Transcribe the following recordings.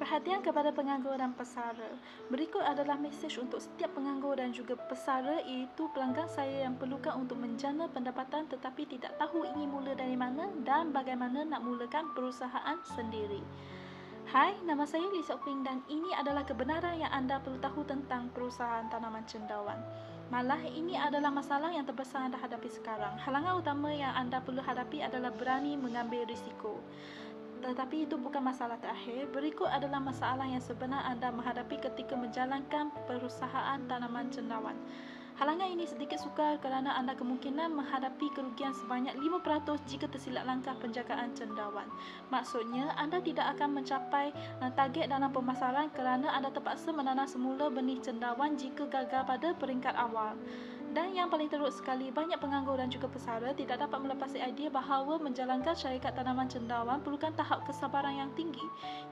Perhatian kepada penganggur dan pesara. Berikut adalah mesej untuk setiap penganggur dan juga pesara, iaitu pelanggan saya yang perlukan untuk menjana pendapatan tetapi tidak tahu ingin mula dari mana dan bagaimana nak mulakan perusahaan sendiri. Hai, nama saya Lee Sok Ping dan ini adalah kebenaran yang anda perlu tahu tentang perusahaan tanaman cendawan. Malah ini adalah masalah yang terbesar anda hadapi sekarang. Halangan utama yang anda perlu hadapi adalah berani mengambil risiko. Tetapi itu bukan masalah terakhir. Berikut adalah masalah yang sebenar anda menghadapi ketika menjalankan perusahaan tanaman cendawan. Halangan ini sedikit sukar kerana anda kemungkinan menghadapi kerugian sebanyak 5% jika tersilap langkah penjagaan cendawan. Maksudnya, anda tidak akan mencapai target dalam pemasaran kerana anda terpaksa menanam semula benih cendawan jika gagal pada peringkat awal. Dan yang paling teruk sekali, banyak penganggur dan juga pesara tidak dapat melepasi idea bahawa menjalankan syarikat tanaman cendawan perlukan tahap kesabaran yang tinggi.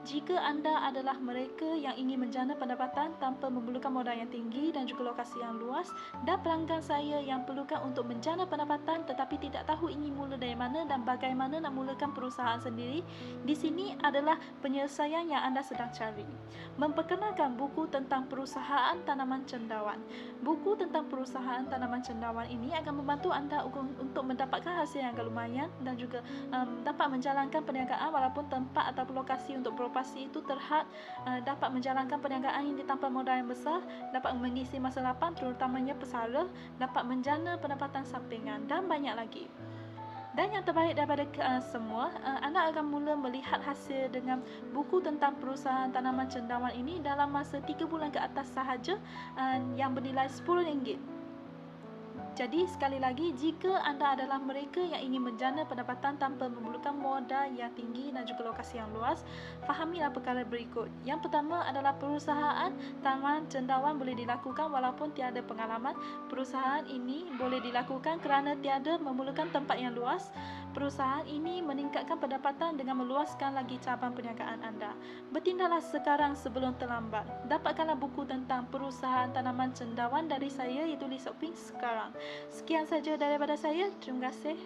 Jika anda adalah mereka yang ingin menjana pendapatan tanpa memerlukan modal yang tinggi dan juga lokasi yang luas, dan pelanggan saya yang perlukan untuk menjana pendapatan tetapi tidak tahu ingin mula dari mana dan bagaimana nak mulakan perusahaan sendiri, di sini adalah penyelesaian yang anda sedang cari. Memperkenalkan buku tentang perusahaan tanaman cendawan. Buku tentang perusahaan tanaman cendawan ini akan membantu anda untuk mendapatkan hasil yang agak lumayan dan juga dapat menjalankan perniagaan walaupun tempat atau lokasi untuk beroperasi itu terhad, dapat menjalankan perniagaan ini tanpa modal yang besar, dapat mengisi masa lapang terutamanya pesara, dapat menjana pendapatan sampingan dan banyak lagi. Dan yang terbaik daripada semua, anda akan mula melihat hasil dengan buku tentang perusahaan tanaman cendawan ini dalam masa 3 bulan ke atas sahaja, yang bernilai RM10. Jadi sekali lagi, jika anda adalah mereka yang ingin menjana pendapatan tanpa memerlukan modal yang tinggi dan juga lokasi yang luas, fahamilah perkara berikut. Yang pertama adalah perusahaan tanaman cendawan boleh dilakukan walaupun tiada pengalaman. Perusahaan ini boleh dilakukan kerana tiada memerlukan tempat yang luas. Perusahaan ini meningkatkan pendapatan dengan meluaskan lagi cabang perniagaan anda. Bertindaklah sekarang sebelum terlambat. Dapatkanlah buku tentang perusahaan tanaman cendawan dari saya, iaitu Lee Sok Ping sekarang. Sekian saja daripada saya. Terima kasih.